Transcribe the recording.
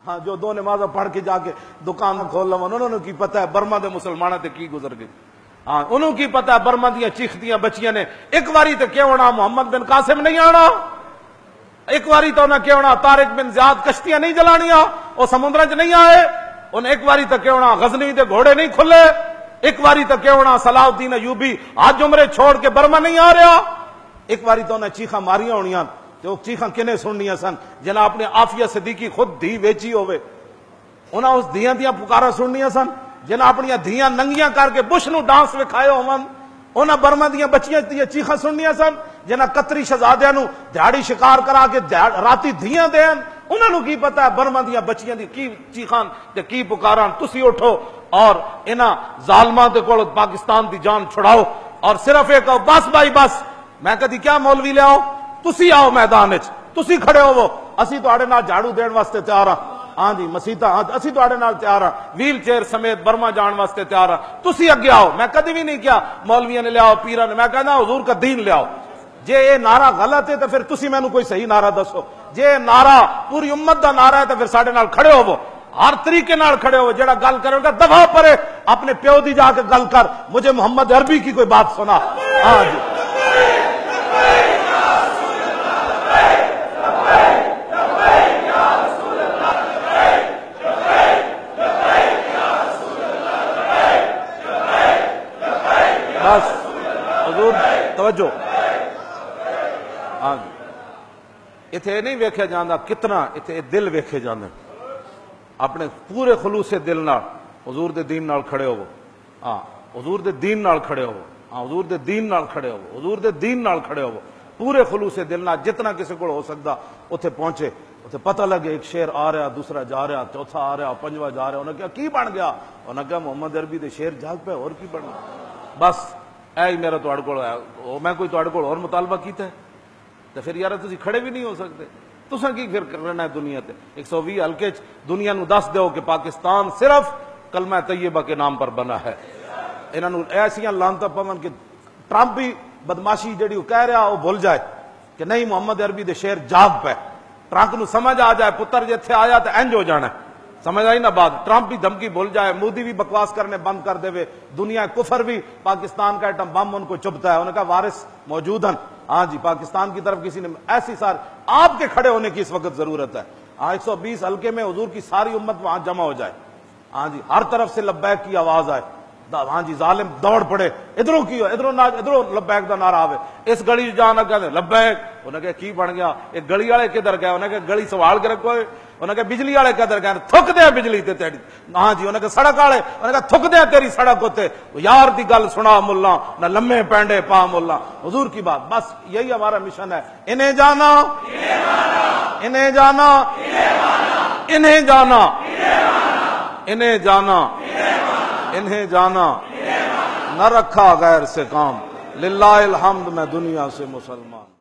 ہاں جو دو نمازیں پڑھ کے جا کے دکان کھول لو انہوں نے کی پتا ہے برما دے مسلمانوں تے کی گزر گئی. ہاں انہوں کی پتا ہے برما دیاں چیخدیاں بچیاں نے ایک واری تے کیوں نہ محمد بن قاسم نہیں آنا, ایک واری تو انہیں کیوں نہ طارق بن زیاد کشتیاں نہیں جلانیاں, وہ سمندر چ نہیں آئے, انہیں ایک واری تو کیوں نہ غزنوی دے گھوڑے نہیں کھلے, ایک واری تو کیوں نہ صلاح الدین ایوبی آج عمرے چھوڑ کے برما نہیں آ رہا, ایک واری تو انہیں چیخاں ماریاں ہونیاں, جو چیخاں کنے سننیاں سن جنہیں اپنے عافیہ صدیقی خود دھی ویچی ہوئے, انہیں اس دھیاں دیاں پکارا سننیاں سن جنہیں اپنی دھیاں ننگیاں کر کے بش نو ڈانس وکھائے ہوون, انہیں برما دیاں بچیاں دیاں چیخاں سننیاں سن جنہیں قطری شہزادیاں نو دیہاڑی شکار کرا کے راتی دھیاں دین, انہوں نے کی پتا ہے برما دیاں بچیاں دی کی چیخاں تے کی پکاران. تسی اٹھو اور انہاں ظالماں دے کول پاکستان دی جان چھڑاؤ اور صرف ایک بس بھائی بس, میں کدی کیا مولوی لے آؤ, تسی آؤ میدان وچ, تسی کھڑے ہوو, اسی تواڈے نال جھاڑو دین واسطے تیار ہاں, ہاں جی مسیتاں اسی تواڈے نال تیار ہاں, ویل چیئر سمیت برما جان واسطے تیار ہاں, تسی اگے آؤ. میں کدی بھی نہیں کیا مولویاں نے لے آؤ پیراں نے, میں کہنا حضور کا دین لے آؤ. جے یہ نعرہ غلط ہے تو پھر تسی مینوں کوئی صحیح نعرہ دسو, جے نعرہ پوری امت دا نعرہ ہے تو پھر ساڈے نال کھڑے ہوو, ہر طریقے نال کھڑے ہو, جڑا گل کرے گا دفعہ پرے اپنے پیو دی جا کے گل کر, مجھے محمد عربی کی کوئی بات سنا. ہاں جی بس حضور توجہ, ہاں جی اتنے نہیں ویکھیا جاندہ کتنا, اتنے دل ویکھے جاندے, اپنے پورے خلوص دل نال حضور دے دین نال کھڑے ہو, ہاں حضور دے دین نال کھڑے ہو, ہاں حضور دے دین نال کھڑے ہو, حضور دے دین نال کھڑے ہو, پورے خلوص دل نال جتنا کسی کو ہو سکتا اتنے پہنچے, اتنے پتہ لگے ایک شیر آ رہا, دوسرا جا رہا, چوتھا آ رہا, پنجواں جا رہا, انہیں کہا کی بن گیا, انہیں کہا محمد عربی دے شیر جاگ پہ اور کی بن گیا. بس اے میرا تواڈے کول ہے, میں کوئی تواڈے کول اور مطالبہ کیتا ہے تو پھر یار تسی کھڑے بھی نہیں ہو سکتے, تساں کی پھر کرنا ہے دنیا تے. 120 حلقے دنیا نو دس دیو کہ پاکستان صرف کلمہ طیبہ کے نام پر بنا ہے. انہاں نو ایسیاں لانتاں پون کہ ٹرمپ بھی بدماشی جڑی وہ کہہ رہا وہ بھول جائے کہ نہیں محمد عربی دے شعر جاگ پہ, ٹرمپ نو سمجھ آ جائے پتر جتھے آیا تو انج ہو جانا ہے, سمجھ آئی نا بات. ٹرمپ بھی دھمکی بھول جائے, مودی بھی بکواس کرنے بند کر دے, دنیا کفر بھی پاکستان کا ایٹم بم ان کو چبھتا ہے, انہوں نے کہا وارث موجود ہیں. ہاں جی پاکستان کی طرف کسی نے ایسی سار آپ کے کھڑے ہونے کی اس وقت ضرورت ہے. ہاں 120 حلقے میں حضور کی ساری امت وہاں جمع ہو جائے, ہاں جی ہر طرف سے لبیک کی آواز آئے, ہاں جی ظالم دوڑ پڑے, ادھروں کی ادھروں لبیک دا نعرہ آوے, اس گلی جانا کہتے لبیک, انہیں کہا کی بن گیا, ایک گلی والے کدھر گئے, انہیں کہا گلی سنبھال کے رکھو, انہیں کہا بجلی والے کدھر گئے, تھک دیا بجلی تے تیری, ہاں جی انہیں کہا سڑک والے, انہیں کہا تھک دیا تیری سڑک ہوتے, یار دی گل سنا ملا نہ لمے پینڈے پا ملا, حضور کی بات. بس یہی ہمارا مشن ہے, انہیں جانا انہیں جانا انہیں جانا انہیں جانا انہیں جانا, نہ رکھا غیر سے کام, للہ الحمد میں دنیا سے مسلمان.